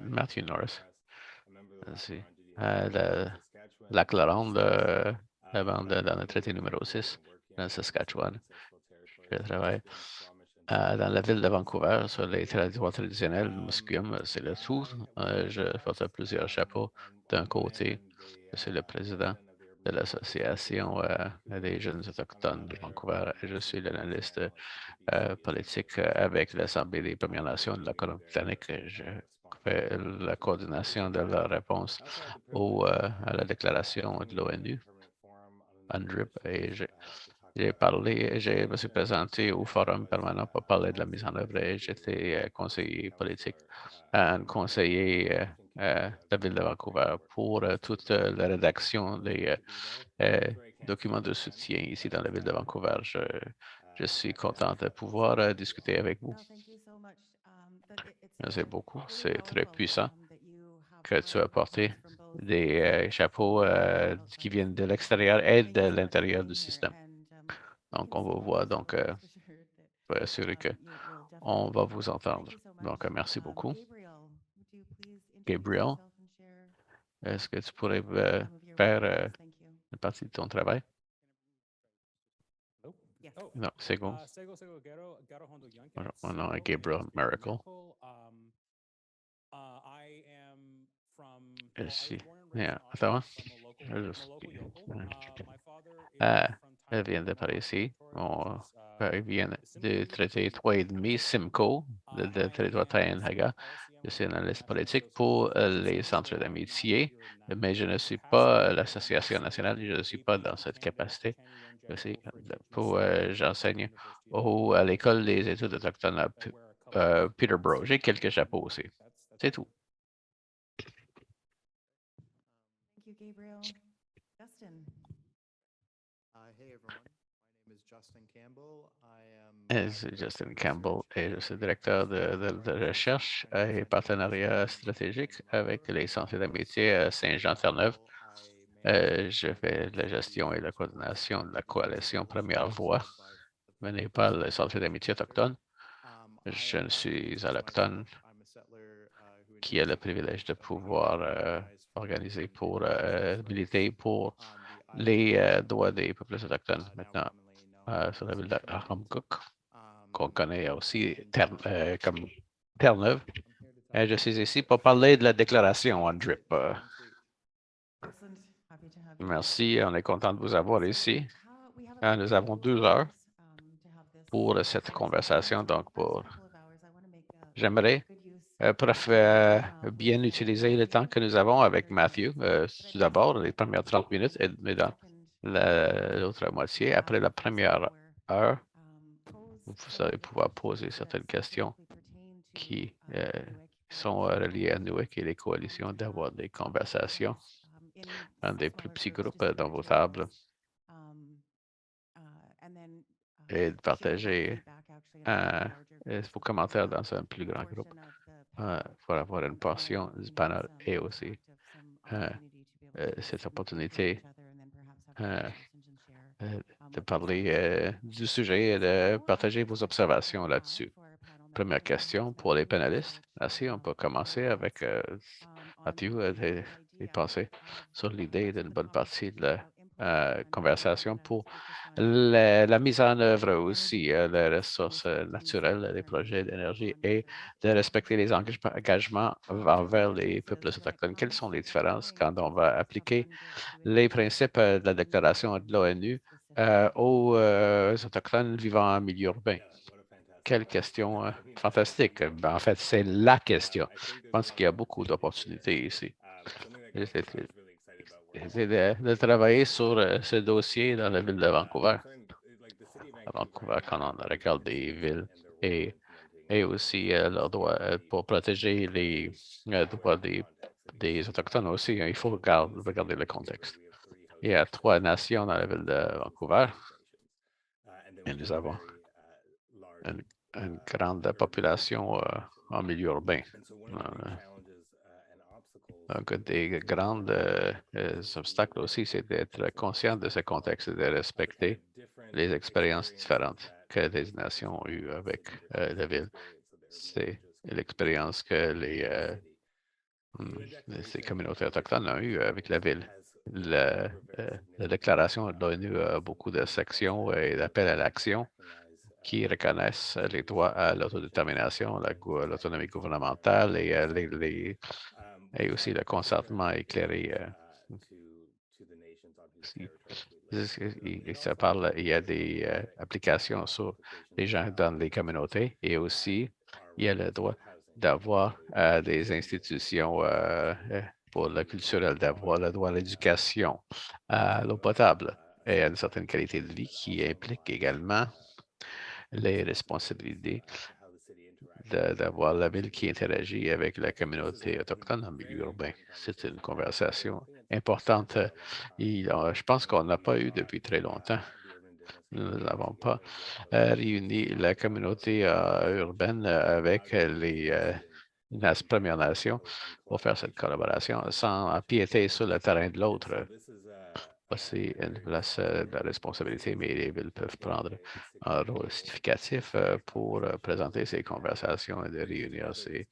Matthew Norris. Merci. Lac La Ronde, dans le traité numéro 6, dans le Saskatchewan. Je travaille dans la ville de Vancouver sur les territoires traditionnels de Musqueam, c'est le tout. Je porte plusieurs chapeaux. D'un côté, je suis le président de l'Association des jeunes autochtones de Vancouver et je suis l'analyste politique avec l'Assemblée des Premières Nations de la Colombie-Britannique. Je fais la coordination de la réponse à la déclaration de l'ONU, UNDRIP, et je me suis présenté au Forum permanent pour parler de la mise en œuvre et j'étais conseiller politique, un conseiller de la ville de Vancouver pour toute la rédaction des documents de soutien ici dans la ville de Vancouver. Je suis content de pouvoir discuter avec vous. Merci beaucoup. C'est très puissant que tu as porté des chapeaux qui viennent de l'extérieur et de l'intérieur du système. Donc, on va voir. Donc, je vais assurer qu'on va vous entendre. Donc, merci beaucoup. Gabriel, est-ce que tu pourrais faire une partie de ton travail? Non, c'est bon. Mon nom est Gabriel Miracle. Je suis né à Ottawa. Elle vient de par ici. Mon père vient du traité 3,5 Simcoe, de territoire Tainhaga. Je suis analyste politique pour les centres d'amitié, mais je ne suis pas l'Association nationale, je ne suis pas dans cette capacité. Aussi, j'enseigne à l'École des études autochtones à Peterborough. J'ai quelques chapeaux aussi. C'est tout. Thank you, Gabriel. Justin. Hey everyone, my name is Justin Campbell. I am C'est Justin Campbell et je suis directeur de recherche et partenariat stratégique avec les centres d'amitié à Saint-Jean-Terre-Neuve. Je fais la gestion et la coordination de la coalition Première Voix menée par le Centre d'amitié autochtone. Je suis autochtone qui a le privilège de pouvoir organiser pour militer pour les droits des peuples autochtones maintenant sur la ville de Hamcook, qu'on connaît aussi comme Terre-Neuve. Et je suis ici pour parler de la déclaration en DRIP. Excellent. Happy to have you. Merci, on est content de vous avoir ici. We have about Nous avons 2 heures to have this pour cette conversation, donc j'aimerais pour bien utiliser le temps que nous avons avec Matthew. Tout d'abord, les premières 30 minutes, mais dans l'autre moitié, après la première heure, vous allez pouvoir poser certaines questions qui sont reliées à NUIC et les coalitions, d'avoir des conversations dans des plus petits groupes dans vos tables et de partager vos commentaires dans un plus grand groupe pour avoir une portion du panel et aussi cette opportunité de parler du sujet et de partager vos observations là-dessus. Première question pour les panélistes. Merci, on peut commencer avec Mathieu, tes pensées sur l'idée d'une bonne partie de la conversation pour la mise en œuvre aussi des ressources naturelles, des projets d'énergie et de respecter les engagements envers les peuples autochtones. Quelles sont les différences quand on va appliquer les principes de la déclaration de l'ONU aux Autochtones vivant en milieu urbain? Quelle question fantastique. En fait, c'est la question. Je pense qu'il y a beaucoup d'opportunités ici. J'essaie de travailler sur ce dossier dans la ville de Vancouver. À Vancouver, quand on regarde des villes et aussi leurs droits pour protéger les droits des Autochtones aussi, il faut regarder le contexte. Il y a 3 nations dans la ville de Vancouver et nous avons une grande population en milieu urbain. Donc, des grands obstacles aussi, c'est d'être conscient de ce contexte et de respecter les expériences différentes que les nations ont eues avec la ville. C'est l'expérience que ces communautés autochtones ont eue avec la ville. La déclaration de l'ONU a beaucoup de sections et d'appels à l'action qui reconnaissent les droits à l'autodétermination, l'autonomie gouvernementale et, et aussi le consentement éclairé. Si- il y a des applications sur les gens dans les communautés et aussi il y a le droit d'avoir des institutions pour le culturel, d'avoir le droit à l'éducation, à l'eau potable et à une certaine qualité de vie qui implique également les responsabilités d'avoir la ville qui interagit avec la communauté autochtone en milieu urbain. C'est une conversation importante. Je pense qu'on n'a pas eu depuis très longtemps. Nous n'avons pas réuni la communauté urbaine avec les Premières Nations pour faire cette collaboration sans empiéter sur le terrain de l'autre. C'est une place de responsabilité, mais les villes peuvent prendre un rôle significatif pour présenter ces conversations et de réunir ces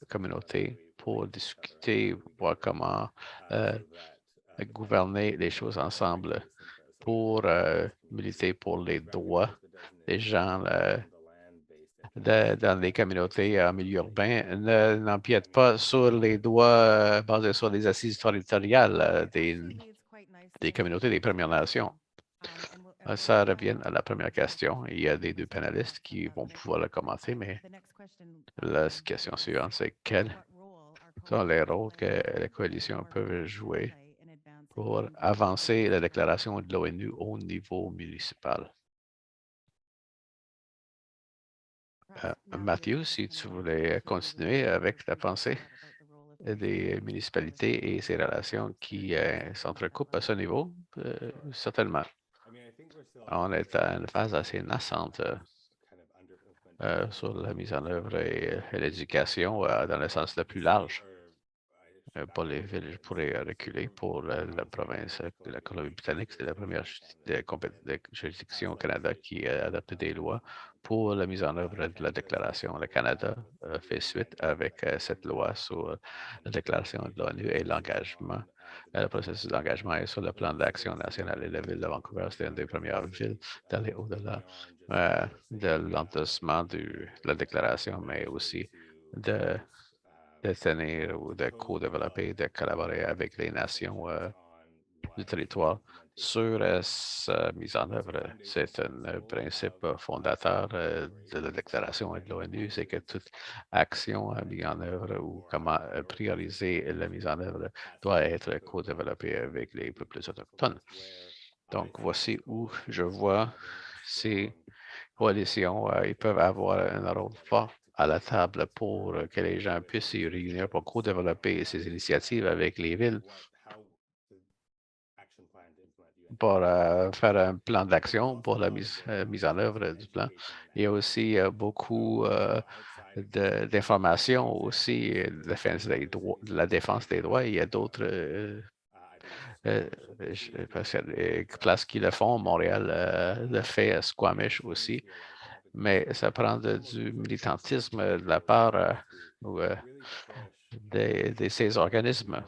communautés pour discuter, voir comment gouverner les choses ensemble pour militer pour les droits des gens dans les communautés en milieu urbain n'empiètent pas sur les droits basés sur les assises territoriales des communautés des Premières Nations. Ça revient à la première question. Il y a des deux panélistes qui vont pouvoir le commenter, mais la question suivante, c'est quels sont les rôles que les coalitions peuvent jouer pour avancer la déclaration de l'ONU au niveau municipal? Matthew, si tu voulais continuer avec ta pensée des municipalités et ces relations qui s'entrecoupent à ce niveau, certainement. On est à une phase assez naissante sur la mise en œuvre et l'éducation dans le sens le plus large. Pour les villes, je pourrais reculer pour la province de la Colombie-Britannique. C'est la première juridiction au Canada qui a adopté des lois pour la mise en œuvre de la déclaration. Le Canada fait suite avec cette loi sur la déclaration de l'ONU et l'engagement. Le processus d'engagement est sur le plan d'action nationale et la ville de Vancouver, c'est une des premières villes d'aller au-delà de l'endossement de la déclaration, mais aussi de tenir ou de co-développer, de collaborer avec les nations du territoire sur sa mise en œuvre. C'est un principe fondateur de la déclaration de l'ONU, c'est que toute action mise en œuvre ou comment prioriser la mise en œuvre doit être co-développée avec les peuples autochtones. Donc, voici où je vois ces coalitions, ils peuvent avoir un rôle fort à la table pour que les gens puissent s'y réunir pour co-développer ces initiatives avec les villes pour faire un plan d'action pour la mise en œuvre du plan. Il y a aussi beaucoup d'informations aussi de la défense des droits. Il y a d'autres parce qu'il y a des places qui le font. Montréal le fait à Squamish aussi. Mais ça prend du militantisme de la part de ces organismes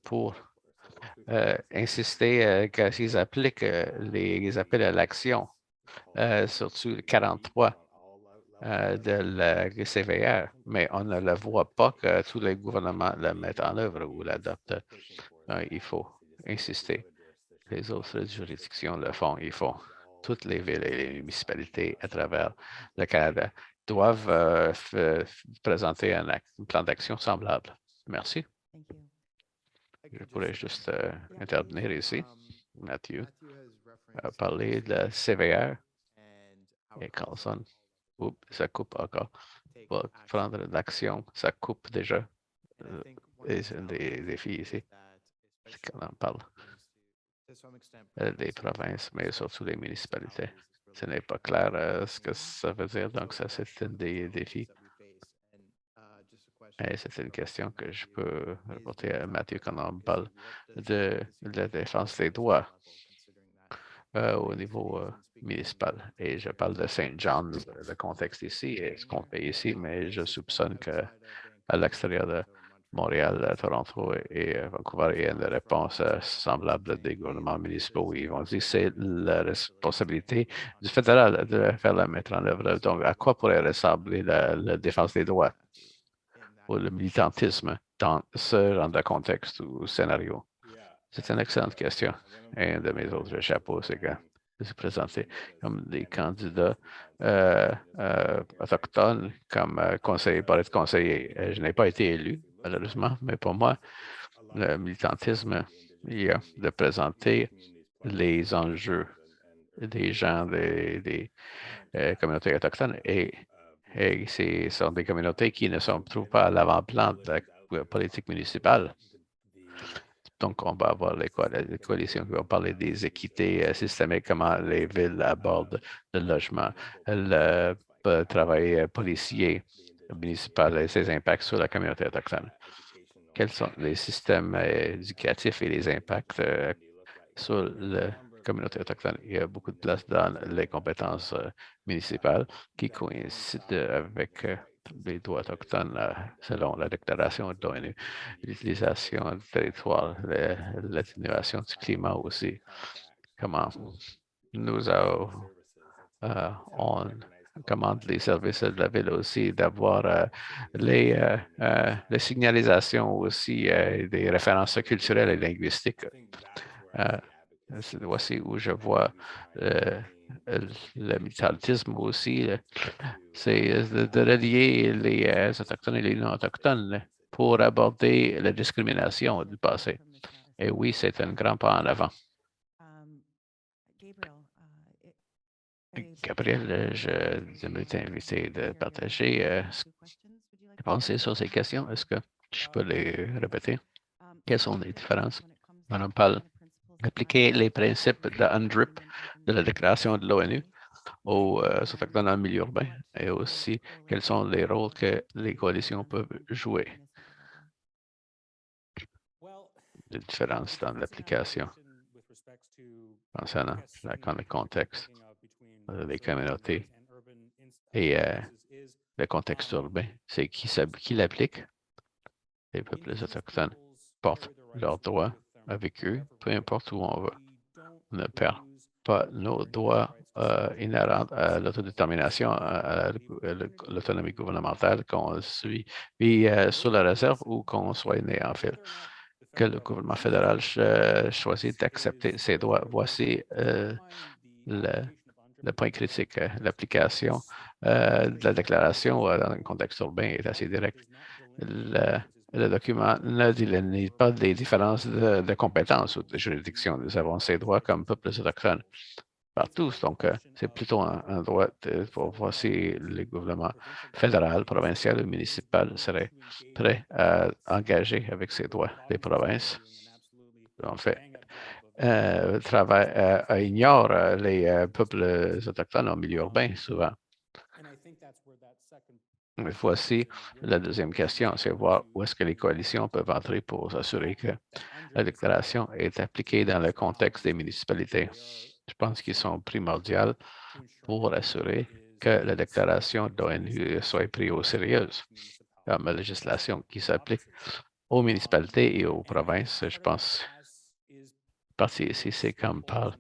pour insister qu'ils appliquent les appels à l'action, surtout le 43 de la CVR, mais on ne le voit pas que tous les gouvernements le mettent en œuvre ou l'adoptent. Il faut insister. Les autres juridictions le font. Ils font. Toutes les villes et les municipalités à travers le Canada doivent présenter un plan d'action semblable. Merci. Je pourrais juste intervenir ici. Mathieu a parlé de la CVR et Carlson. Oups, ça coupe encore. Pour prendre l'action, ça coupe déjà. Et c'est un des défis ici. C'est qu'on en parle. Des provinces, mais surtout les municipalités. Ce n'est pas clair ce que ça veut dire, donc ça, c'est un des défis. Et c'est une question que je peux reporter à Mathieu quand on parle de la défense des droits. au niveau municipal. Et je parle de Saint John, le contexte ici et ce qu'on fait ici, mais je soupçonne qu'à l'extérieur de Montréal, Toronto et Vancouver, il y a une réponse semblable des gouvernements municipaux où ils vont dire que c'est la responsabilité du fédéral de faire la mettre en œuvre. Donc, à quoi pourrait ressembler la défense des droits ou le militantisme dans ce genre de contexte ou scénario? C'est une excellente question. Un de mes autres chapeaux, c'est que je suis présenté comme des candidats autochtones comme conseiller, pour être conseiller. Je n'ai pas été élu, malheureusement, mais pour moi, le militantisme, il y a de présenter les enjeux des gens des communautés autochtones et ce sont des communautés qui ne se trouvent pas à l'avant-plan de la politique municipale. Donc, on va avoir les coalitions qui vont parler des équités systémiques, comment les villes abordent le logement, le travail policier municipal et ses impacts sur la communauté autochtone. Quels sont les systèmes éducatifs et les impacts sur la communauté autochtone? Il y a beaucoup de place dans les compétences municipales qui coïncident avec les droits autochtones selon la déclaration de l'ONU, l'utilisation du territoire, l'atténuation du climat aussi. Comment nous on commande les services de la ville aussi d'avoir les signalisations aussi des références culturelles et linguistiques. Voici où je vois le militantisme aussi. C'est de relier les Autochtones et les non-Autochtones pour aborder la discrimination du passé. Et oui, c'est un grand pas en avant. Gabriel, je me invité de partager ce que vous pensez sur ces questions. Est-ce que je peux les répéter? Quelles sont les différences? On parle d'appliquer les principes de UNDRIP, de la déclaration de l'ONU, aux Autochtones dans le milieu urbain et aussi quels sont les rôles que les coalitions peuvent jouer. Les différences dans l'application concernant le contexte des communautés et le contexte urbain. C'est qui l'applique? Les peuples autochtones portent leurs droits avec eux, peu importe où on va. On ne perd pas nos droits inhérents à l'autodétermination, à l'autonomie gouvernementale, qu'on suit sur la réserve ou qu'on soit né en ville. Que le gouvernement fédéral choisit d'accepter ces droits. Voici le point critique. L'application de la déclaration dans un contexte urbain est assez direct. Le document ne délinee pas des différences de compétences ou de juridiction. Nous avons ces droits comme peuples autochtones partout. Donc, c'est plutôt un droit pour voir si le gouvernement fédéral, provincial ou municipal serait prêt à engager avec ces droits des provinces. En fait, ignore les peuples autochtones en milieu urbain souvent. Voici la deuxième question, c'est voir où est-ce que les coalitions peuvent entrer pour s'assurer que la déclaration est appliquée dans le contexte des municipalités. Je pense qu'ils sont primordiaux pour assurer que la déclaration de l'ONU soit prise au sérieux comme législation qui s'applique aux municipalités et aux provinces. Je pense partie ici, c'est comme par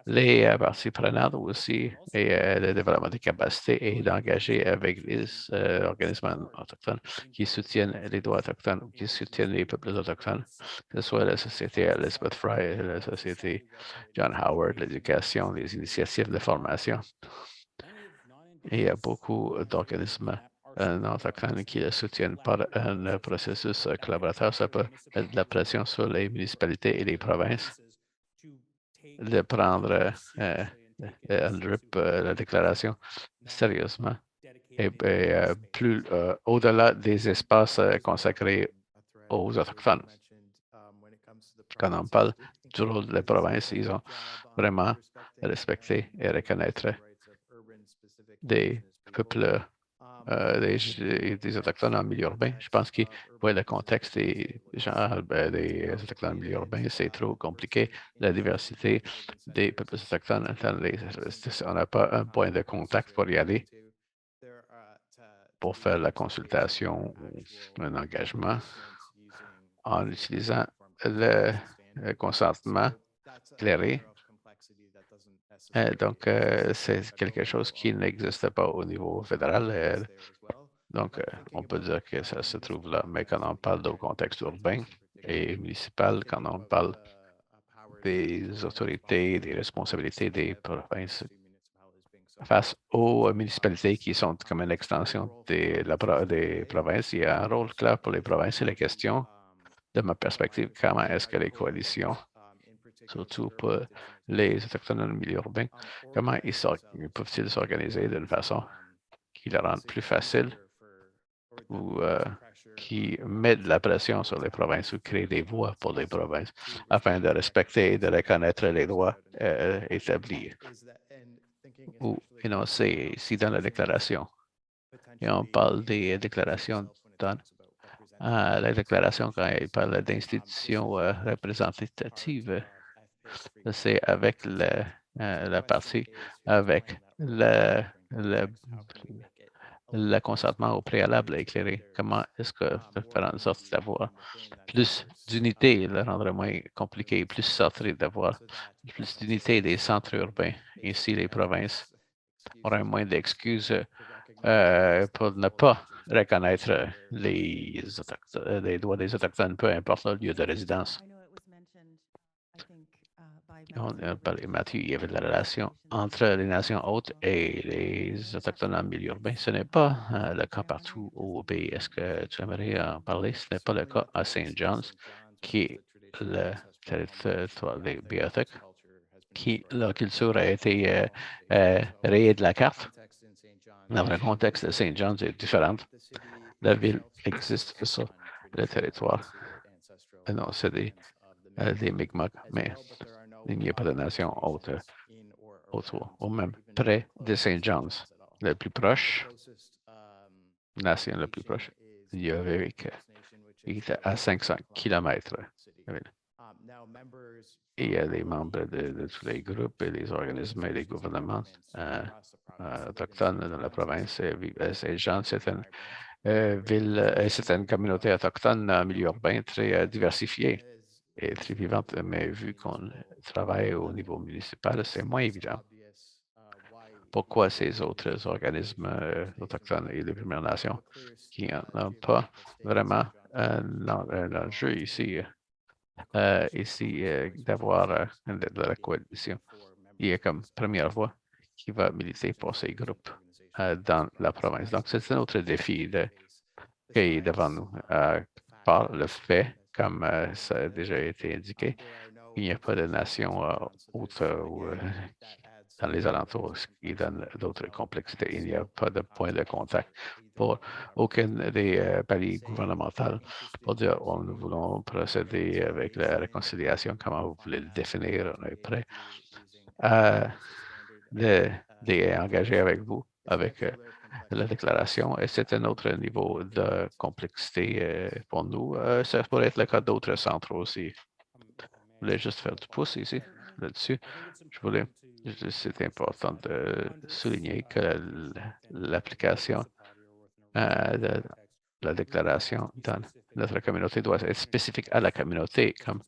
les parties prenantes aussi et le développement des capacités et d'engager avec les organismes autochtones qui soutiennent les droits autochtones ou qui soutiennent les peuples autochtones, que ce soit la Société Elizabeth Fry, la Société John Howard, l'éducation, les initiatives de formation. Et il y a beaucoup d'organismes non autochtones qui le soutiennent par un processus collaborateur. Ça peut mettre de la pression sur les municipalités et les provinces de prendre UNDRIP, la déclaration, sérieusement et plus au-delà des espaces consacrés aux Autochtones. Quand on parle du rôle des provinces, ils ont vraiment respecté et reconnaître des peuples des Autochtones en milieu urbain. Je pense qu'il voit le contexte des gens, des Autochtones en milieu urbain, c'est trop compliqué. La diversité des peuples autochtones, on n'a pas un point de contact pour y aller, pour faire la consultation ou un engagement en utilisant le consentement éclairé. Donc, c'est quelque chose qui n'existe pas au niveau fédéral. Donc, on peut dire que ça se trouve là. Mais quand on parle de contexte urbain et municipal, quand on parle des autorités, des responsabilités des provinces face aux municipalités qui sont comme une extension des provinces, il y a un rôle clair pour les provinces. Et la question, de ma perspective, comment est-ce que les coalitions, surtout pour les Autochtones dans le milieu urbain, comment peuvent-ils s'organiser d'une façon qui le rende plus facile ou qui met de la pression sur les provinces ou crée des voies pour les provinces afin de respecter et de reconnaître les droits établis ou énoncés ici dans la déclaration. Et on parle des déclarations dans la déclaration quand il parle d'institutions représentatives. C'est avec la partie avec le consentement au préalable éclairé. Comment est-ce que faire en sorte d'avoir plus d'unité, le rendre moins compliqué, plus centré, d'avoir plus d'unité des centres urbains. Ainsi, les provinces auraient moins d'excuses pour ne pas reconnaître les droits des Autochtones, peu importe le lieu de résidence. On a parlé, Mathieu, il y avait de la relation entre les nations hautes et les Autochtones en milieu urbain. Ce n'est pas le cas partout au pays. Est-ce que tu aimerais en parler? Ce n'est pas le cas à St. John's, qui est le territoire des Beothuk, qui leur culture a été rayée de la carte. Dans le contexte de St. John's est différent. La ville existe sur le territoire. Non, c'est des Mi'kmaq, mais il n'y a pas de nation haute autour, ou même près de St. John's. Le plus proche, nation le plus proche, il y avait il était à 500 kilomètres. Il y a des membres de tous les groupes et les organismes et les gouvernements autochtones dans la province. Saint-Jean, c'est une ville, c'est une communauté autochtone en milieu urbain très diversifiée et très vivante, mais vu qu'on travaille au niveau municipal, c'est moins évident. Pourquoi ces autres organismes autochtones et les Premières Nations qui n'ont pas vraiment un enjeu ici, d'avoir de la coalition. Il y a comme première voix qui va militer pour ces groupes dans la province. Donc, c'est un autre défi qui est devant nous par le fait, comme ça a déjà été indiqué, il n'y a pas de nation autre dans les alentours qui donne d'autres complexités. Il n'y a pas de point de contact pour aucun des paliers gouvernementaux pour dire nous voulons procéder avec la réconciliation, comment vous voulez le définir, on est prêt à engager avec vous, avec la déclaration. Et c'est un autre niveau de complexité pour nous. Ça pourrait être le cas d'autres centres aussi. Je voulais juste faire du pouce ici, là-dessus. C'est important de souligner que l'application de la déclaration dans notre communauté doit être spécifique à la communauté, comme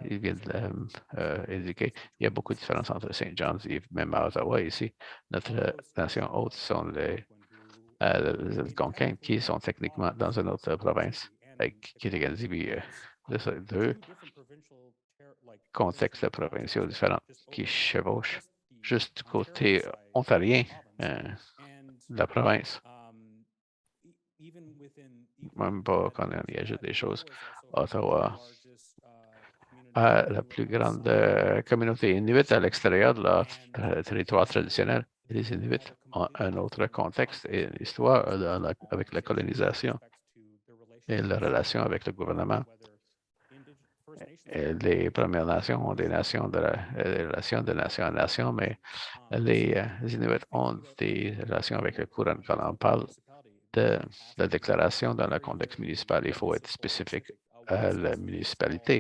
il vient de l'indiquer. Il y a beaucoup de différences entre St. John's et même à Ottawa ici. Notre nation haute sont les Algonquins qui sont techniquement dans une autre province, qui est organisée de deux contextes provinciaux différents qui chevauchent juste du côté ontarien de la province. Même pas quand on y ajoute des choses. Ottawa a la plus grande communauté inuit à l'extérieur de leur territoire traditionnel. Les Inuits ont un autre contexte et une histoire avec la colonisation et la relation avec le gouvernement. Et les Premières Nations ont des relations de nation à nation, mais les Inuits ont des relations avec le courant quand on parle de la déclaration dans le contexte municipal. Il faut être spécifique à la municipalité.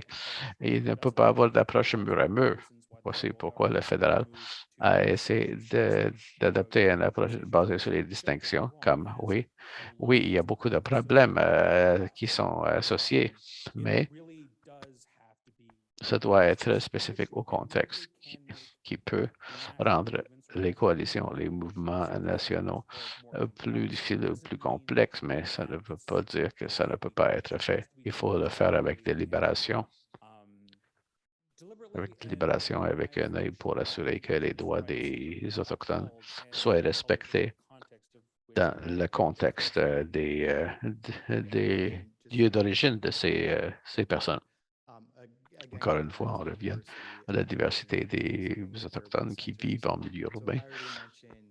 Et il ne peut pas avoir d'approche mur à mur. Voici pourquoi le fédéral a essayé d'adopter une approche basée sur les distinctions, comme oui, il y a beaucoup de problèmes qui sont associés, mais ça doit être spécifique au contexte qui peut rendre les coalitions, les mouvements nationaux plus difficiles, plus complexes, mais ça ne veut pas dire que ça ne peut pas être fait. Il faut le faire avec délibération, avec un œil pour assurer que les droits des Autochtones soient respectés dans le contexte des lieux d'origine de ces personnes. Encore une fois, on revient à la diversité des Autochtones qui vivent en milieu urbain.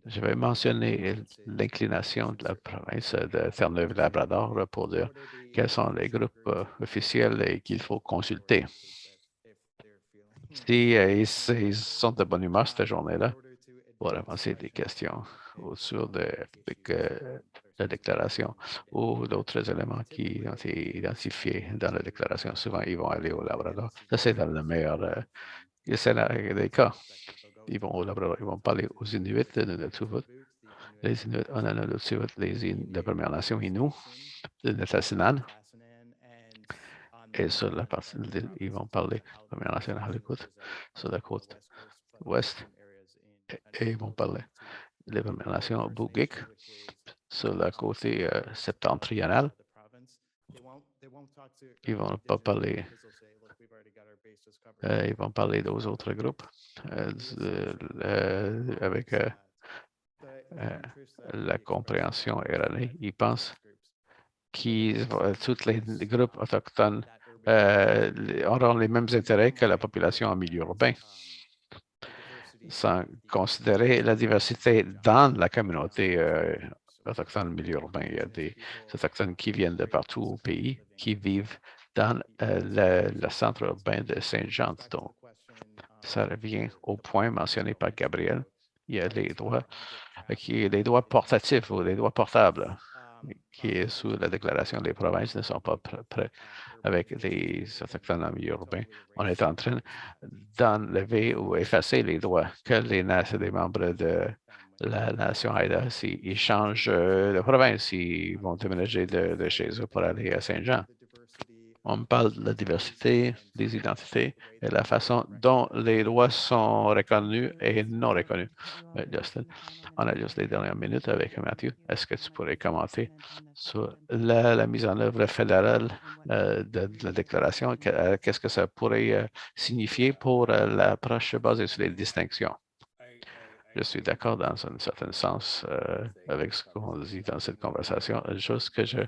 Je vais mentionner l'inclination de la province de Terre-Neuve-Labrador pour dire quels sont les groupes officiels et qu'il faut consulter. Si ils sont de bonne humeur cette journée-là pour avancer des questions autour de la déclaration ou d'autres éléments qui ont été identifiés dans la déclaration, souvent ils vont aller au Labrador. Ça, c'est dans le meilleur scénario des cas. Ils vont au Labrador, ils vont parler aux Inuits de Nunavut. Les Inuits, on en a de Première Nation Innu, de Netassinan. Et sur la partie de l'île, ils vont parler Première Nation Halikout, sur la côte ouest. Et ils vont parler les Premières Nations Bugik, sur le côté septentrional. Ils vont pas parler. Ils vont parler aux autres groupes avec la compréhension erronée. Ils pensent que tous les groupes autochtones auront les mêmes intérêts que la population en milieu urbain, sans considérer la diversité dans la communauté autochtone milieu urbain. Il y a des autochtones qui viennent de partout au pays, qui vivent dans le centre urbain de Saint-Jean. Donc, ça revient au point mentionné par Gabriel. Il y a les droits portatifs ou les droits portables qui est sous la déclaration des provinces ne sont pas prêts avec les autochtones en milieu urbain. On est en train d'enlever ou effacer les droits que les membres de la nation Haïda, s'ils changent de province, ils vont déménager de chez eux pour aller à Saint-Jean. On parle de la diversité des identités et la façon dont les droits sont reconnus et non reconnus. Justin, on a juste les dernières minutes avec Mathieu. Est-ce que tu pourrais commenter sur la mise en œuvre fédérale de la déclaration? Qu'est-ce que ça pourrait signifier pour l'approche basée sur les distinctions? Je suis d'accord dans un certain sens avec ce qu'on dit dans cette conversation. Une chose que je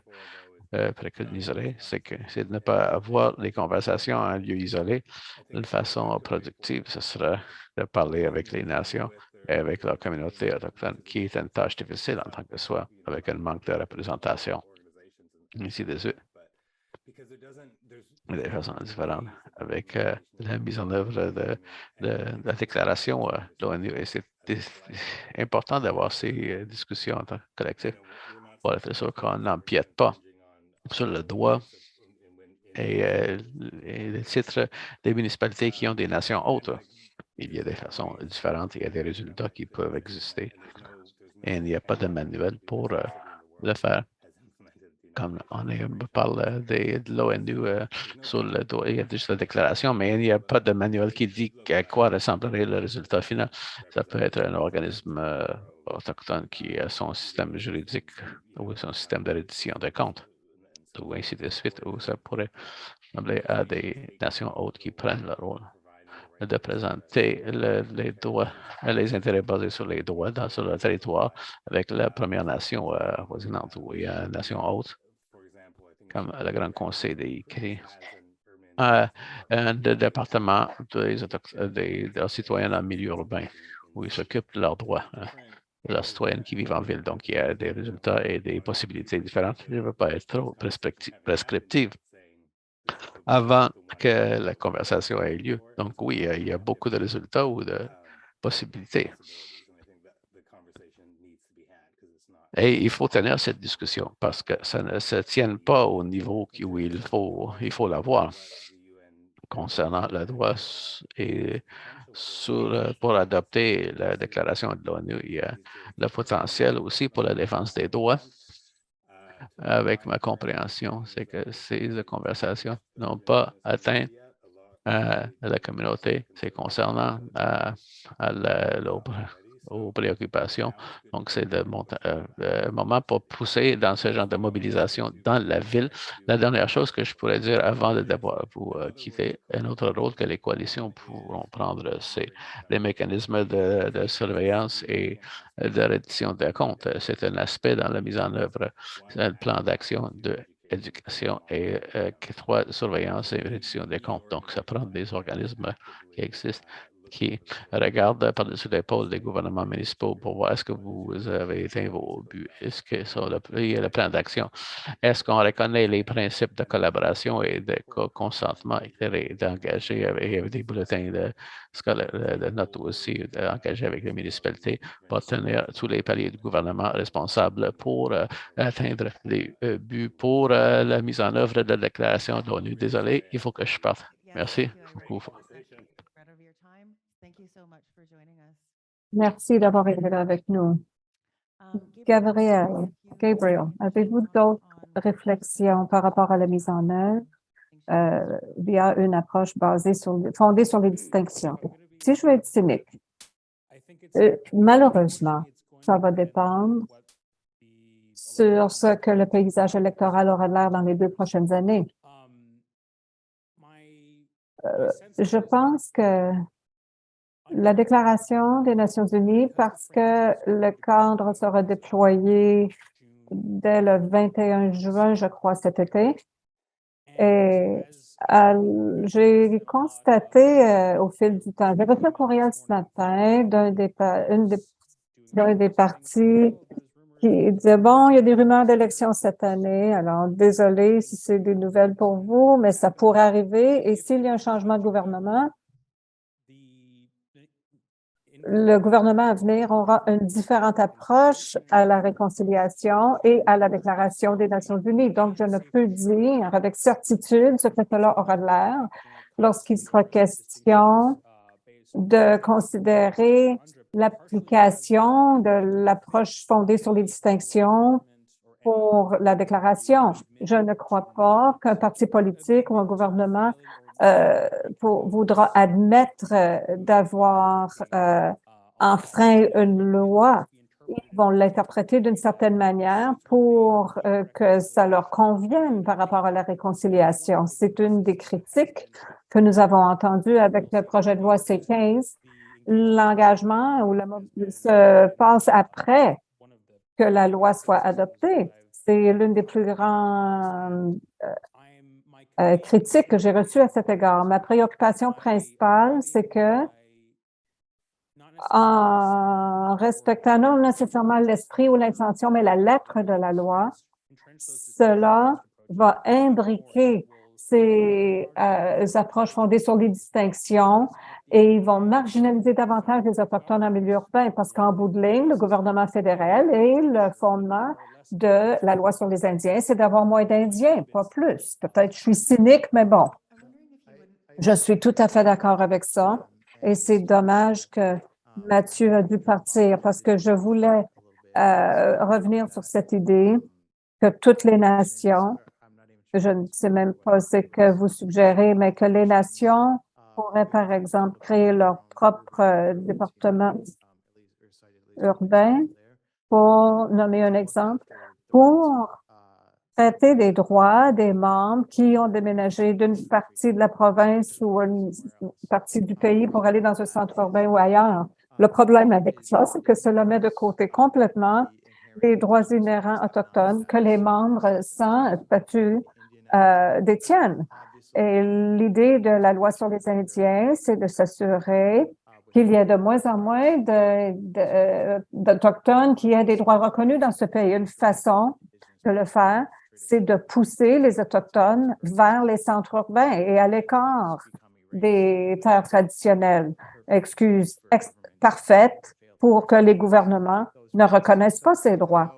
préconiserais, c'est de ne pas avoir les conversations en lieu isolé. Une façon productive, ce sera de parler avec les nations et avec leur communauté autochtone, qui est une tâche difficile en tant que soi, avec un manque de représentation. Ainsi de suite. De façon différente, avec la mise en œuvre de la déclaration de l'ONU. Et c'est important d'avoir ces discussions en tant que collectif pour être sûr qu'on n'empiète pas sur le droit et les titres des municipalités qui ont des nations autres. Il y a des façons différentes, il y a des résultats qui peuvent exister. Et il n'y a pas de manuel pour le faire. Comme on parle de l'ONU sur le droit, il y a juste la déclaration, mais il n'y a pas de manuel qui dit à quoi ressemblerait le résultat final. Ça peut être un organisme autochtone qui a son système juridique ou son système de reddition de comptes, ou ainsi de suite, ou ça pourrait ressembler à des nations autres qui prennent le rôle de présenter les droits, les intérêts basés sur les droits sur le territoire avec la Première Nation voisinante ou une nation autre, comme le Grand Conseil des Cris. Un département des citoyens en milieu urbain, où ils s'occupent de leurs droits. De leurs citoyens qui vivent en ville. Donc, il y a des résultats et des possibilités différentes. Je ne veux pas être trop prescriptive avant que la conversation ait lieu. Donc, oui, il y a beaucoup de résultats ou de possibilités. Et il faut tenir cette discussion parce que ça ne se tient pas au niveau où il faut l'avoir concernant le droit et pour adopter la déclaration de l'ONU. Il y a le potentiel aussi pour la défense des droits. Avec ma compréhension, c'est que ces conversations n'ont pas atteint la communauté, c'est concernant aux préoccupations. Donc, c'est le moment pour pousser dans ce genre de mobilisation dans la ville. La dernière chose que je pourrais dire avant de devoir vous quitter, un autre rôle que les coalitions pourront prendre, c'est les mécanismes de surveillance et de reddition des comptes. C'est un aspect dans la mise en œuvre d'un plan d'action de éducation et surveillance et reddition des comptes. Donc, ça prend des organismes qui existent, qui regardent par-dessus l'épaule des gouvernements municipaux pour voir est-ce que vous avez atteint vos buts, est-ce que sur le plan d'action, est-ce qu'on reconnaît les principes de collaboration et de consentement éclairé, d'engager avec des bulletins de notes aussi, d'engager avec les municipalités pour tenir tous les paliers du gouvernement responsables pour atteindre les buts pour la mise en œuvre de la déclaration de l'ONU. Désolé, il faut que je parte. Merci beaucoup. Merci d'avoir été là avec nous. Gabriel, avez-vous d'autres réflexions par rapport à la mise en œuvre via une approche fondée sur les distinctions? Si je veux être cynique, malheureusement, ça va dépendre sur ce que le paysage électoral aura l'air dans les 2 prochaines années. Je pense que la Déclaration des Nations unies, parce que le cadre sera déployé dès le 21 juin, je crois, cet été. Et j'ai constaté au fil du temps, j'ai reçu un courriel ce matin d'un des partis qui disait, bon, il y a des rumeurs d'élections cette année, alors désolé si c'est des nouvelles pour vous, mais ça pourrait arriver. Et s'il y a un changement de gouvernement, le gouvernement à venir aura une différente approche à la réconciliation et à la Déclaration des Nations unies. Donc, je ne peux dire avec certitude ce que cela aura l'air lorsqu'il sera question de considérer l'application de l'approche fondée sur les distinctions pour la déclaration. Je ne crois pas qu'un parti politique ou un gouvernement voudra admettre d'avoir enfreint une loi. Ils vont l'interpréter d'une certaine manière pour que ça leur convienne par rapport à la réconciliation. C'est une des critiques que nous avons entendues avec le projet de loi C-15. L'engagement se passe après que la loi soit adoptée. C'est l'une des plus grandes critiques que j'ai reçues à cet égard. Ma préoccupation principale, c'est que en respectant non nécessairement l'esprit ou l'intention, mais la lettre de la loi, cela va imbriquer ces approches fondées sur les distinctions et ils vont marginaliser davantage les Autochtones en milieu urbain parce qu'en bout de ligne, le gouvernement fédéral et le fondement de la loi sur les Indiens, c'est d'avoir moins d'Indiens, pas plus. Peut-être je suis cynique, mais bon, je suis tout à fait d'accord avec ça et c'est dommage que Mathieu a dû partir parce que je voulais revenir sur cette idée que toutes les nations, je ne sais même pas ce que vous suggérez, mais que les nations pourraient, par exemple, créer leur propre département urbain, pour nommer un exemple, pour traiter des droits des membres qui ont déménagé d'une partie de la province ou une partie du pays pour aller dans un centre urbain ou ailleurs. Le problème avec ça, c'est que cela met de côté complètement les droits inhérents autochtones que les membres sans statut détiennent. Et l'idée de la loi sur les Indiens, c'est de s'assurer qu'il y ait de moins en moins d'Autochtones qui aient des droits reconnus dans ce pays. Une façon de le faire, c'est de pousser les Autochtones vers les centres urbains et à l'écart des terres traditionnelles. Excuse parfaite pour que les gouvernements ne reconnaissent pas ces droits.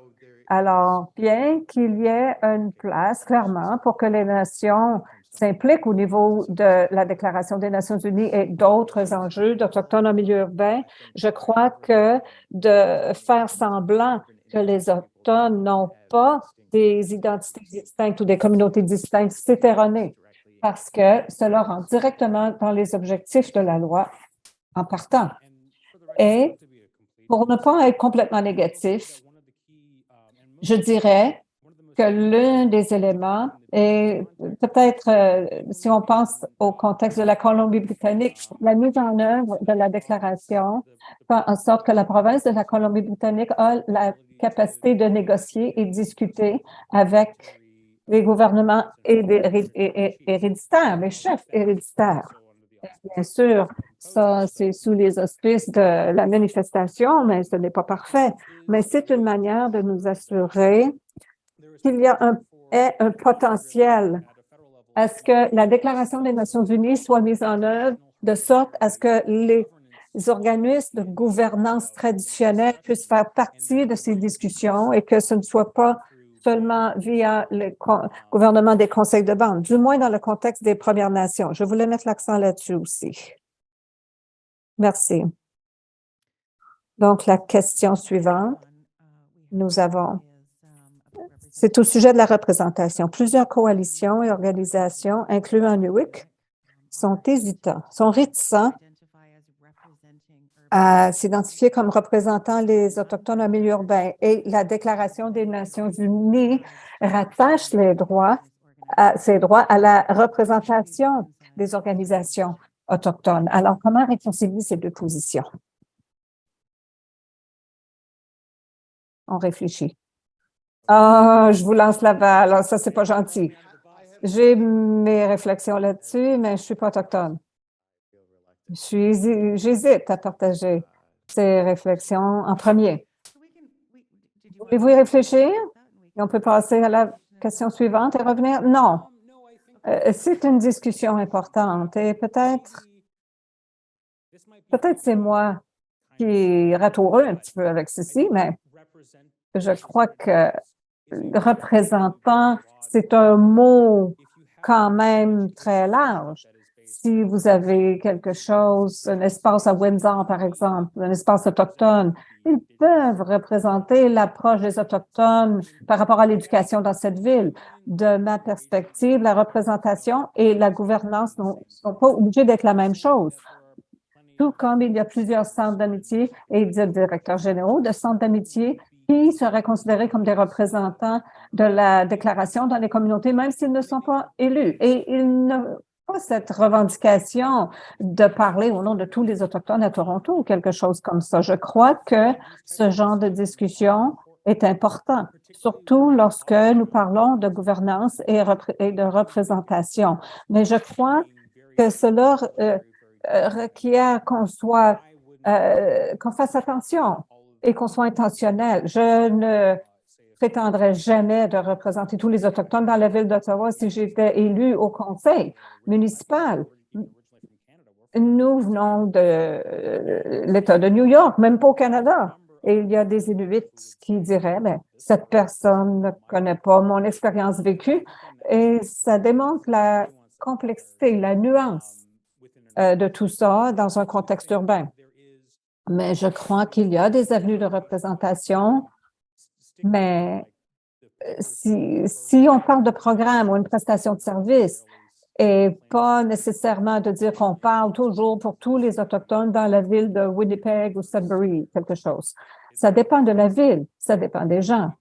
Alors, bien qu'il y ait une place, clairement, pour que les nations s'impliquent au niveau de la Déclaration des Nations unies et d'autres enjeux d'Autochtones en milieu urbain, je crois que de faire semblant que les Autochtones n'ont pas des identités distinctes ou des communautés distinctes, c'est erroné, parce que cela rentre directement dans les objectifs de la loi en partant. Et pour ne pas être complètement négatif, je dirais que l'un des éléments, et peut-être si on pense au contexte de la Colombie-Britannique, la mise en œuvre de la déclaration fait en sorte que la province de la Colombie-Britannique a la capacité de négocier et discuter avec les gouvernements héréditaires, les chefs héréditaires. Bien sûr, ça, c'est sous les auspices de la manifestation, mais ce n'est pas parfait. Mais c'est une manière de nous assurer qu'il y a un potentiel à ce que la Déclaration des Nations unies soit mise en œuvre de sorte à ce que les organismes de gouvernance traditionnels puissent faire partie de ces discussions et que ce ne soit pas seulement via le gouvernement des conseils de bande, du moins dans le contexte des Premières Nations. Je voulais mettre l'accent là-dessus aussi. Merci. Donc, la question suivante, c'est au sujet de la représentation. Plusieurs coalitions et organisations, incluant NUIC, sont hésitants, sont réticents à s'identifier comme représentant les Autochtones en milieu urbain. Et la Déclaration des Nations unies rattache ces droits à la représentation des organisations autochtones. Alors, comment réconcilier ces deux positions? On réfléchit. Ah, je vous lance la balle. Alors, ça, c'est pas gentil. J'ai mes réflexions là-dessus, mais je suis pas autochtone. J'hésite à partager ces réflexions en premier. Voulez-vous y réfléchir? Et on peut passer à la question suivante et revenir? Non. C'est une discussion importante et peut-être c'est moi qui ratoureux un petit peu avec ceci, mais je crois que représentant, c'est un mot quand même très large. Si vous avez quelque chose, un espace à Windsor, par exemple, un espace autochtone, ils peuvent représenter l'approche des Autochtones par rapport à l'éducation dans cette ville. De ma perspective, la représentation et la gouvernance ne sont pas obligés d'être la même chose. Tout comme il y a plusieurs centres d'amitié et des directeurs généraux de centres d'amitié qui seraient considérés comme des représentants de la déclaration dans les communautés, même s'ils ne sont pas élus. Et ils n'ont pas cette revendication de parler au nom de tous les Autochtones à Toronto ou quelque chose comme ça. Je crois que ce genre de discussion est important, surtout lorsque nous parlons de gouvernance et de représentation. Mais je crois que cela requiert qu'on fasse attention et qu'on soit intentionnel. Je ne prétendrai jamais de représenter tous les Autochtones dans la ville d'Ottawa si j'étais élu au conseil municipal. Nous venons de l'État de New York, même pas au Canada. Et il y a des Inuits qui diraient, mais cette personne ne connaît pas mon expérience vécue. Et ça démontre la complexité, la nuance de tout ça dans un contexte urbain. Mais je crois qu'il y a des avenues de représentation, mais si on parle de programme ou une prestation de service et pas nécessairement de dire qu'on parle toujours pour tous les Autochtones dans la ville de Winnipeg ou Sudbury, quelque chose. Ça dépend de la ville, ça dépend des gens.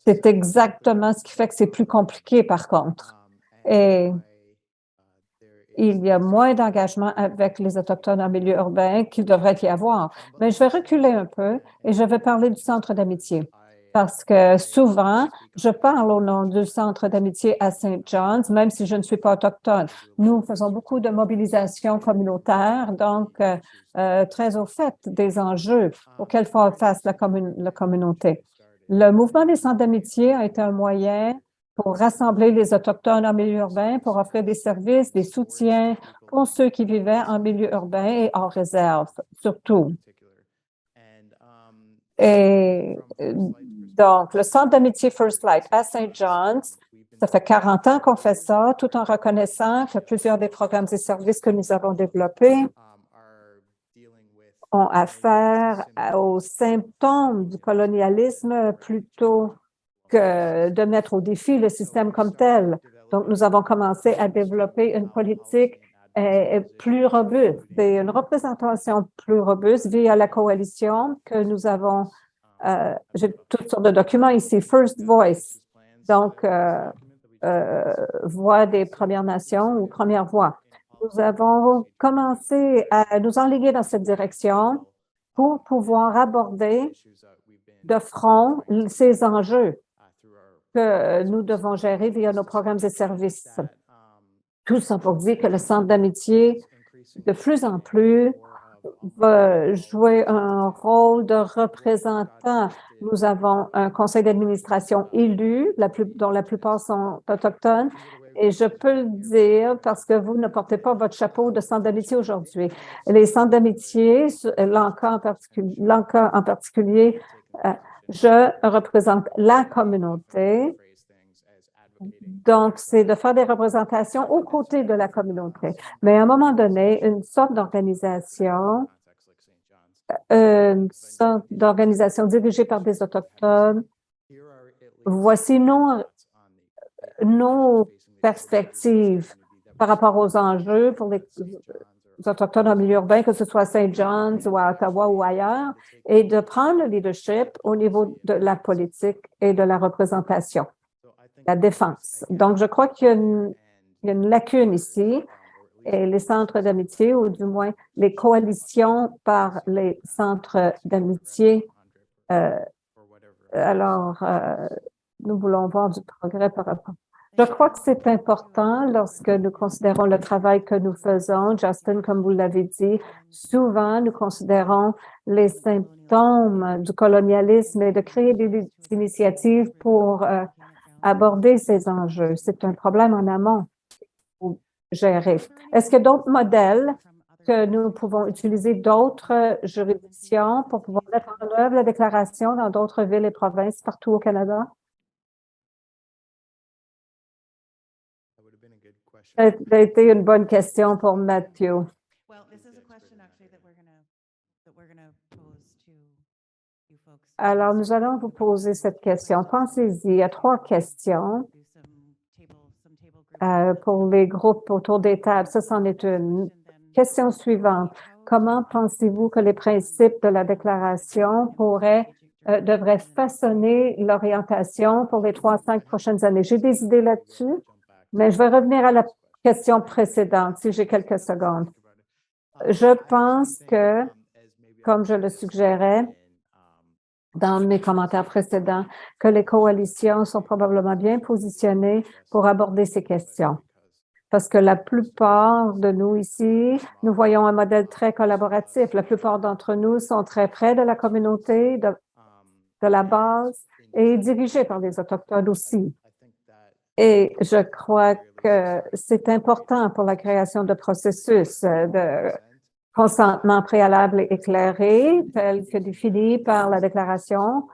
C'est exactement ce qui fait que c'est plus compliqué par contre. Et il y a moins d'engagement avec les Autochtones en milieu urbain qu'il devrait y avoir. Mais je vais reculer un peu et je vais parler du centre d'amitié. Parce que souvent, je parle au nom du centre d'amitié à St. John's, même si je ne suis pas autochtone. Nous faisons beaucoup de mobilisation communautaire, donc très au fait des enjeux auxquels fait face la communauté. Le mouvement des centres d'amitié a été un moyen pour rassembler les Autochtones en milieu urbain, pour offrir des services, des soutiens pour ceux qui vivaient en milieu urbain et hors réserve, surtout. Et Donc, le Centre d'amitié First Light à St. John's, ça fait 40 ans qu'on fait ça, tout en reconnaissant que plusieurs des programmes et services que nous avons développés ont affaire aux symptômes du colonialisme plutôt que de mettre au défi le système comme tel. Donc, nous avons commencé à développer une politique plus robuste et une représentation plus robuste via la coalition que nous avons. J'ai toutes sortes de documents ici. First Voice, donc voix des Premières Nations ou Première Voix. Nous avons commencé à nous enligner dans cette direction pour pouvoir aborder de front ces enjeux que nous devons gérer via nos programmes et services. Tout ça pour dire que le Centre d'amitié, de plus en plus, va jouer un rôle de représentant. Nous avons un conseil d'administration élu, dont la plupart sont autochtones, et je peux le dire parce que vous ne portez pas votre chapeau de centre d'amitié aujourd'hui. Les centres d'amitié, l'ANCA en particulier, je représente la communauté. Donc, c'est de faire des représentations aux côtés de la communauté. Mais à un moment donné, une sorte d'organisation dirigée par des Autochtones, voici nos perspectives par rapport aux enjeux pour les Autochtones en milieu urbain, que ce soit à St. John's ou à Ottawa ou ailleurs, et de prendre le leadership au niveau de la politique et de la représentation, la défense. Donc, je crois qu'il y a une lacune ici, et les centres d'amitié, ou du moins les coalitions par les centres d'amitié. Nous voulons voir du progrès par rapport. Je crois que c'est important lorsque nous considérons le travail que nous faisons. Justin, comme vous l'avez dit, souvent nous considérons les symptômes du colonialisme et de créer des initiatives pour aborder ces enjeux. C'est un problème en amont pour gérer. Est-ce qu'il y a d'autres modèles que nous pouvons utiliser, d'autres juridictions pour pouvoir mettre en œuvre la déclaration dans d'autres villes et provinces partout au Canada? Ça a été une bonne question pour Matthew. Alors, nous allons vous poser cette question. Pensez-y, il y a 3 questions pour les groupes autour des tables. Ça, c'en est une. Question suivante. Comment pensez-vous que les principes de la déclaration devraient façonner l'orientation pour les 3 à 5 prochaines années? J'ai des idées là-dessus, mais je vais revenir à la question précédente, si j'ai quelques secondes. Je pense que, comme je le suggérais dans mes commentaires précédents, que les coalitions sont probablement bien positionnées pour aborder ces questions. Parce que la plupart de nous ici, nous voyons un modèle très collaboratif. La plupart d'entre nous sont très près de la communauté, de la base, et dirigés par les Autochtones aussi. Et je crois que c'est important pour la création de processus de consentement préalable et éclairé, tel que défini par la déclaration,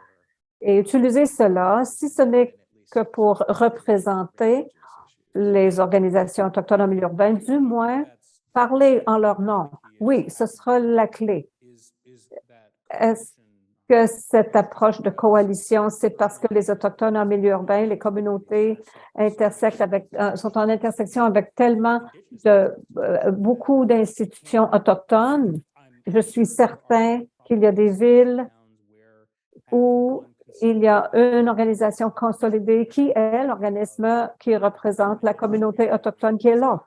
et utiliser cela, si ce n'est que pour représenter les organisations autochtones en milieu urbain, du moins parler en leur nom. Oui, ce sera la clé. Est-ce que cette approche de coalition, c'est parce que les Autochtones en milieu urbain, les communautés sont en intersection avec tellement de beaucoup d'institutions autochtones? Je suis certain qu'il y a des villes où il y a une organisation consolidée qui est l'organisme qui représente la communauté autochtone qui est là.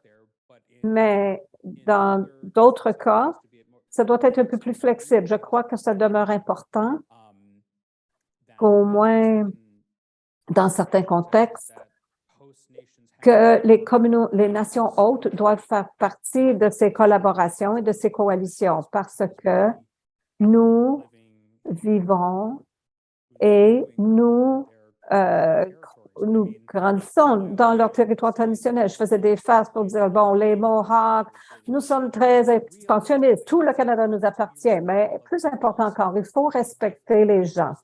Mais dans d'autres cas, ça doit être un peu plus flexible. Je crois que ça demeure important qu'au moins dans certains contextes, que les nations hôtes doivent faire partie de ces collaborations et de ces coalitions parce que nous vivons et nous grandissons dans leur territoire traditionnel. Je faisais des farces pour dire, bon, les Mohawks, nous sommes très expansionnistes, tout le Canada nous appartient, mais plus important encore, il faut respecter les gens.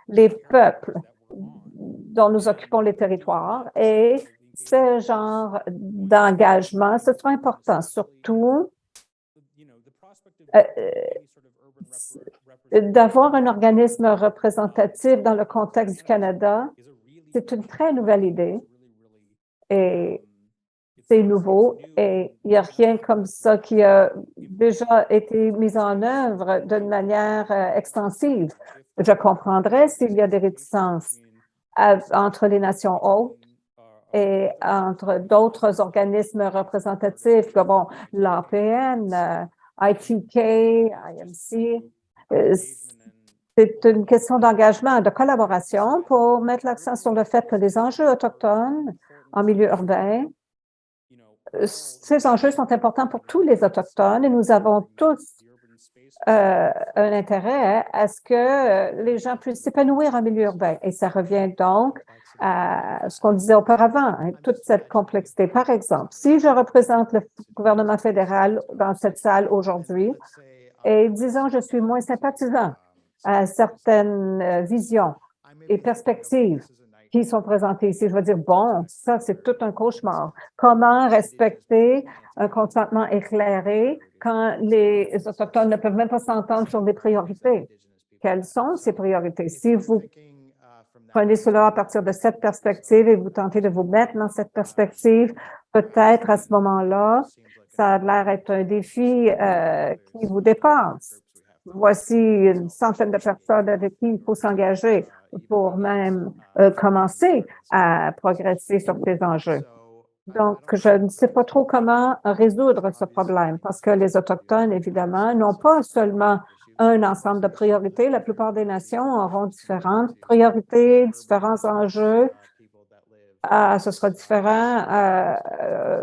les peuples dont nous occupons les territoires et ce genre d'engagement, ce sera important, surtout d'avoir un organisme représentatif dans le contexte du Canada. C'est une très nouvelle idée et c'est nouveau et il n'y a rien comme ça qui a déjà été mis en œuvre d'une manière extensive. Je comprendrais s'il y a des réticences entre les nations hôtes et entre d'autres organismes représentatifs comme l'APN, ITK, IMC. C'est une question d'engagement, de collaboration pour mettre l'accent sur le fait que les enjeux autochtones en milieu urbain, ces enjeux sont importants pour tous les Autochtones et nous avons tous un intérêt à ce que les gens puissent s'épanouir en milieu urbain. Et ça revient donc à ce qu'on disait auparavant, hein, toute cette complexité. Par exemple, si je représente le gouvernement fédéral dans cette salle aujourd'hui et disons je suis moins sympathisant à certaines visions et perspectives qui sont présentées ici, je vais dire, bon, ça, c'est tout un cauchemar. Comment respecter un consentement éclairé quand les Autochtones ne peuvent même pas s'entendre sur des priorités? Quelles sont ces priorités? Si vous prenez cela à partir de cette perspective et vous tentez de vous mettre dans cette perspective, peut-être à ce moment-là, ça a l'air d'être un défi qui vous dépasse. Voici une centaine de personnes avec qui il faut s'engager pour même commencer à progresser sur ces enjeux. Donc, je ne sais pas trop comment résoudre ce problème parce que les Autochtones, évidemment, n'ont pas seulement un ensemble de priorités. La plupart des nations auront différentes priorités, différents enjeux. Ce sera différent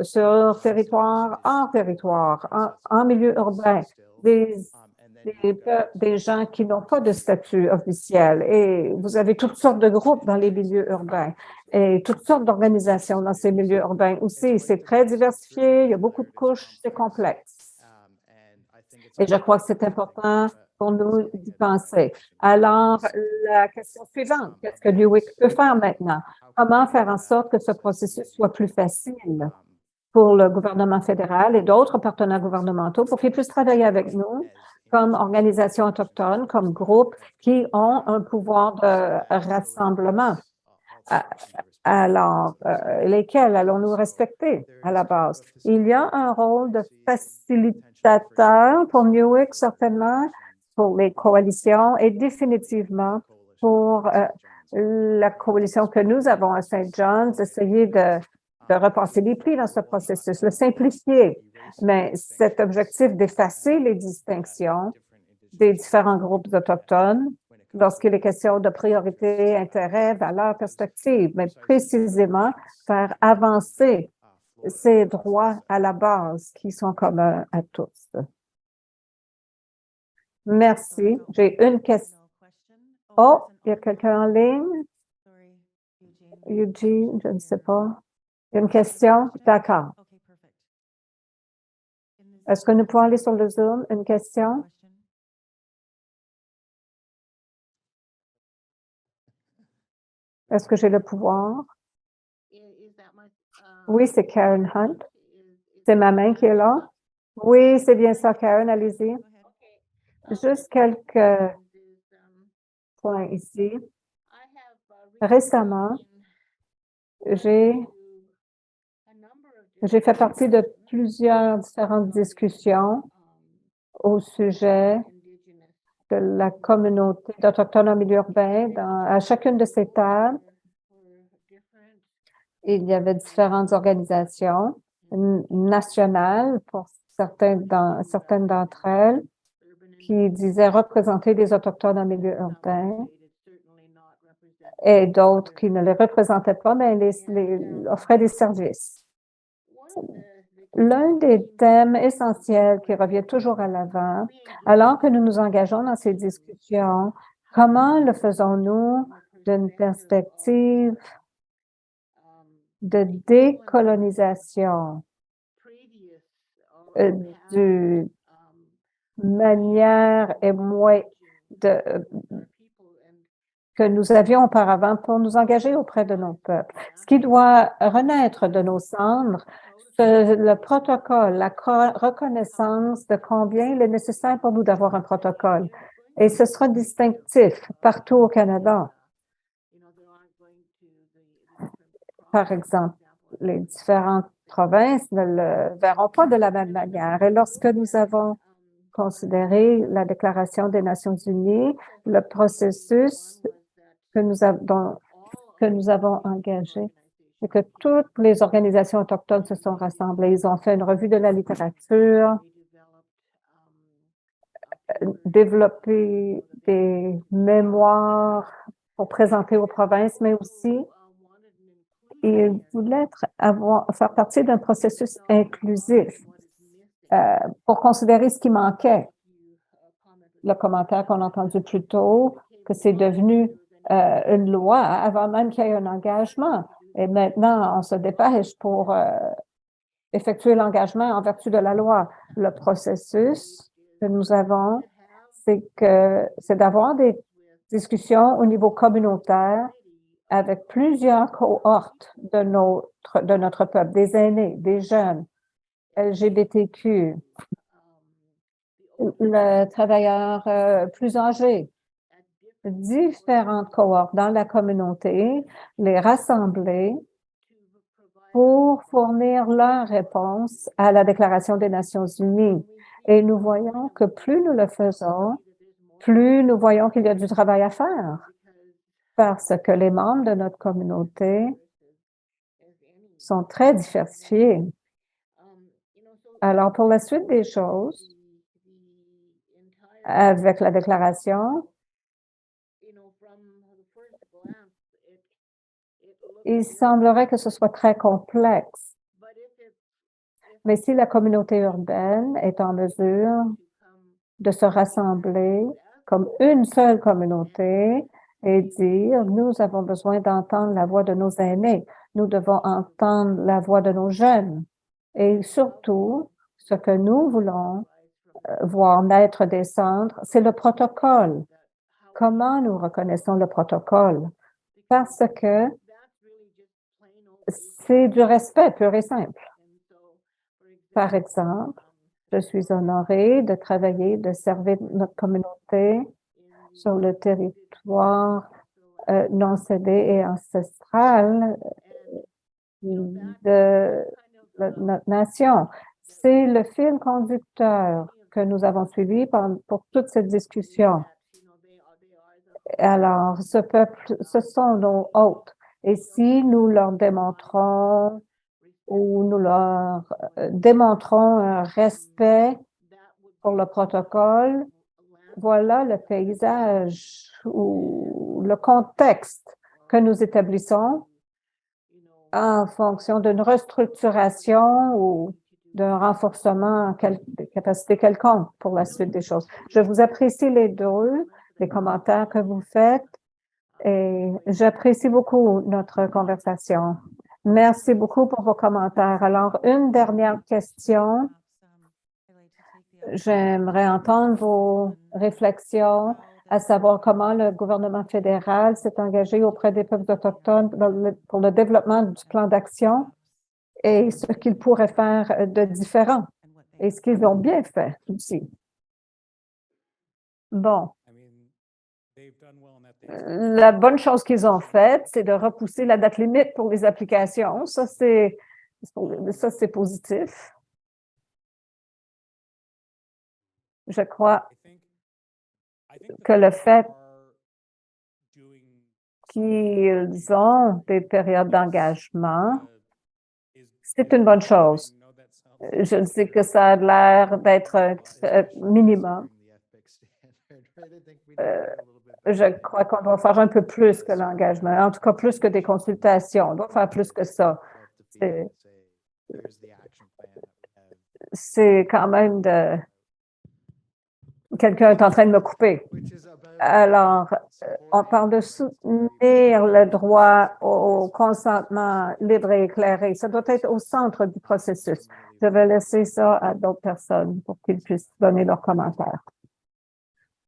sur territoire, hors territoire, en milieu urbain. Des gens qui n'ont pas de statut officiel. Et vous avez toutes sortes de groupes dans les milieux urbains et toutes sortes d'organisations dans ces milieux urbains aussi. C'est très diversifié, il y a beaucoup de couches, c'est complexe. Et je crois que c'est important pour nous d'y penser. Alors, la question suivante, qu'est-ce que l'UWIC peut faire maintenant? Comment faire en sorte que ce processus soit plus facile pour le gouvernement fédéral et d'autres partenaires gouvernementaux pour qu'ils puissent travailler avec nous comme organisations autochtones, comme groupes qui ont un pouvoir de rassemblement. Alors, lesquels allons-nous respecter à la base? Il y a un rôle de facilitateur pour NUWIC, certainement, pour les coalitions et définitivement pour la coalition que nous avons à St. John's, essayer de repasser les plis dans ce processus, le simplifier. Mais cet objectif d'effacer les distinctions des différents groupes autochtones lorsqu'il est question de priorité, intérêt, valeurs, perspectives, mais précisément faire avancer ces droits à la base qui sont communs à tous. Merci. J'ai une question. Oh, il y a quelqu'un en ligne? Eugene, je ne sais pas. Il y a une question? D'accord. Est-ce que nous pouvons aller sur le Zoom? Une question? Est-ce que j'ai le pouvoir? Oui, c'est Karen Hunt. C'est ma main qui est là. Oui, c'est bien ça, Karen, allez-y. Juste quelques points ici. Récemment, j'ai fait partie de plusieurs différentes discussions au sujet de la communauté d'Autochtones en milieu urbain. À chacune de ces tables, il y avait différentes organisations nationales pour certaines d'entre elles qui disaient représenter des Autochtones en milieu urbain et d'autres qui ne les représentaient pas, mais offraient des services. L'un des thèmes essentiels qui revient toujours à l'avant, alors que nous nous engageons dans ces discussions, comment le faisons-nous d'une perspective de décolonisation, d'une manière et moins que nous avions auparavant pour nous engager auprès de nos peuples. Ce qui doit renaître de nos cendres, le protocole, la reconnaissance de combien il est nécessaire pour nous d'avoir un protocole. Et ce sera distinctif partout au Canada. Par exemple, les différentes provinces ne le verront pas de la même manière. Et lorsque nous avons considéré la Déclaration des Nations unies, le processus que nous avons engagé, c'est que toutes les organisations autochtones se sont rassemblées. Ils ont fait une revue de la littérature, développé des mémoires pour présenter aux provinces, mais aussi ils voulaient faire partie d'un processus inclusif pour considérer ce qui manquait. Le commentaire qu'on a entendu plus tôt, que c'est devenu une loi avant même qu'il y ait un engagement. Et maintenant, on se dépêche pour effectuer l'engagement en vertu de la loi. Le processus que nous avons, c'est d'avoir des discussions au niveau communautaire avec plusieurs cohortes de notre peuple, des aînés, des jeunes, LGBTQ, le travailleur plus âgé, différentes cohortes dans la communauté, les rassembler pour fournir leur réponse à la Déclaration des Nations unies. Et nous voyons que plus nous le faisons, plus nous voyons qu'il y a du travail à faire parce que les membres de notre communauté sont très diversifiés. Alors, pour la suite des choses, avec la déclaration, il semblerait que ce soit très complexe. Mais si la communauté urbaine est en mesure de se rassembler comme une seule communauté et dire, nous avons besoin d'entendre la voix de nos aînés, nous devons entendre la voix de nos jeunes. Et surtout, ce que nous voulons voir naître des cendres, c'est le protocole. Comment nous reconnaissons le protocole? Parce que c'est du respect pur et simple. Par exemple, je suis honorée de travailler, de servir notre communauté sur le territoire non cédé et ancestral de notre nation. C'est le fil conducteur que nous avons suivi pour toute cette discussion. Alors, ce peuple, ce sont nos hôtes. Et si nous leur démontrons ou nous leur démontrons un respect pour le protocole, voilà le paysage ou le contexte que nous établissons en fonction d'une restructuration ou d'un renforcement en capacité quelconque pour la suite des choses. Je vous apprécie les deux, les commentaires que vous faites, et j'apprécie beaucoup notre conversation. Merci beaucoup pour vos commentaires. Alors, une dernière question. J'aimerais entendre vos réflexions, à savoir comment le gouvernement fédéral s'est engagé auprès des peuples autochtones pour le développement du plan d'action et ce qu'ils pourraient faire de différent et ce qu'ils ont bien fait aussi. Bon. La bonne chose qu'ils ont faite, c'est de repousser la date limite pour les applications. Ça, c'est positif. Je crois que le fait qu'ils ont des périodes d'engagement, c'est une bonne chose. Je sais que ça a l'air d'être un minimum. Je crois qu'on doit faire un peu plus que l'engagement, en tout cas plus que des consultations. On doit faire plus que ça. C'est quand même de... Quelqu'un est en train de me couper. Alors, on parle de soutenir le droit au consentement libre et éclairé. Ça doit être au centre du processus. Je vais laisser ça à d'autres personnes pour qu'ils puissent donner leurs commentaires.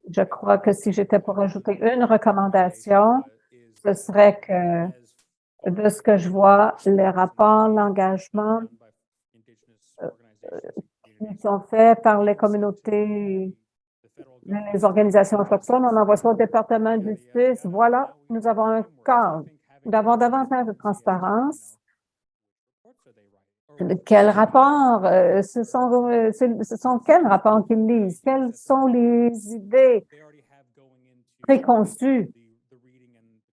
Je crois que si j'étais pour ajouter une recommandation, ce serait que, de ce que je vois, les rapports, l'engagement qui sont faits par les communautés, les organisations autochtones, on envoie ça au département de justice. Voilà, nous avons un cadre. D'avoir davantage de transparence. Quels rapports, ce sont quels rapports qu'ils lisent? Quelles sont les idées préconçues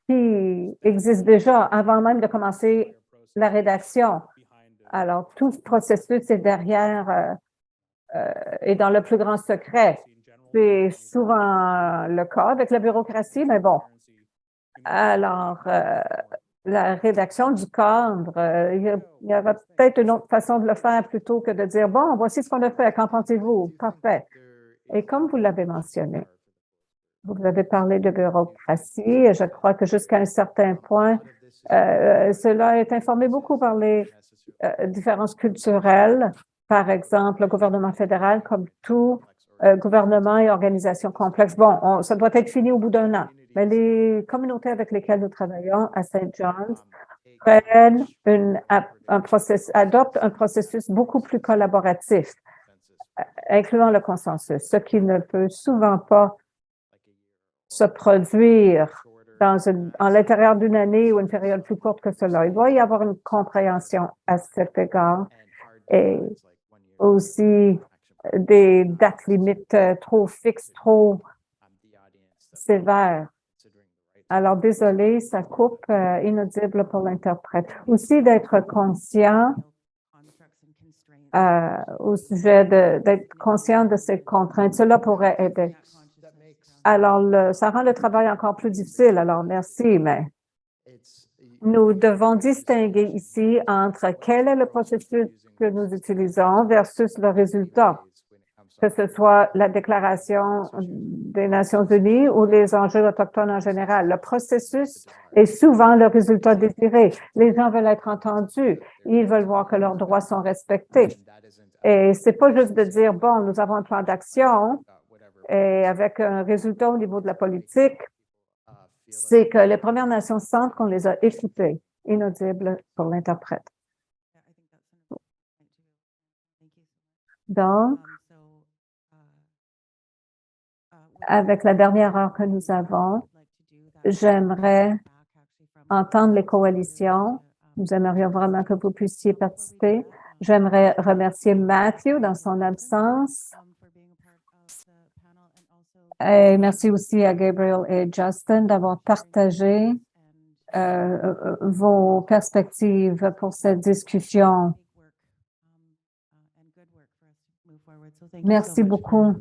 qui existent déjà avant même de commencer la rédaction? Alors, tout ce processus est derrière et dans le plus grand secret. C'est souvent le cas avec la bureaucratie, mais bon. Alors, la rédaction du cadre, il y aura peut-être une autre façon de le faire plutôt que de dire, bon, voici ce qu'on a fait, qu'en pensez-vous? Parfait. Et comme vous l'avez mentionné, vous avez parlé de bureaucratie et je crois que jusqu'à un certain point, cela est informé beaucoup par les différences culturelles. Par exemple, le gouvernement fédéral, comme tout gouvernement et organisation complexe. Bon, ça doit être fini au bout d'un an. Mais les communautés avec lesquelles nous travaillons à St. John's adoptent un processus beaucoup plus collaboratif, incluant le consensus, ce qui ne peut souvent pas se produire en l'intérieur d'une année ou une période plus courte que cela. Il doit y avoir une compréhension à cet égard et aussi des dates limites trop fixes, trop sévères. Alors, désolé, ça coupe, inaudible pour l'interprète. Aussi d'être conscient au sujet d'être conscient de ces contraintes. Cela pourrait aider. Alors, ça rend le travail encore plus difficile. Alors, merci, mais nous devons distinguer ici entre quel est le processus que nous utilisons versus le résultat, que ce soit la Déclaration des Nations unies ou les enjeux autochtones en général. Le processus est souvent le résultat désiré. Les gens veulent être entendus. Ils veulent voir que leurs droits sont respectés. Et c'est pas juste de dire, bon, nous avons un plan d'action et avec un résultat au niveau de la politique, c'est que les Premières Nations sentent qu'on les a écoutées. Inaudible pour l'interprète. Donc, avec la dernière heure que nous avons, j'aimerais entendre les coalitions. Nous aimerions vraiment que vous puissiez participer. J'aimerais remercier Matthew dans son absence. Et merci aussi à Gabriel et Justin d'avoir partagé vos perspectives pour cette discussion. Merci beaucoup.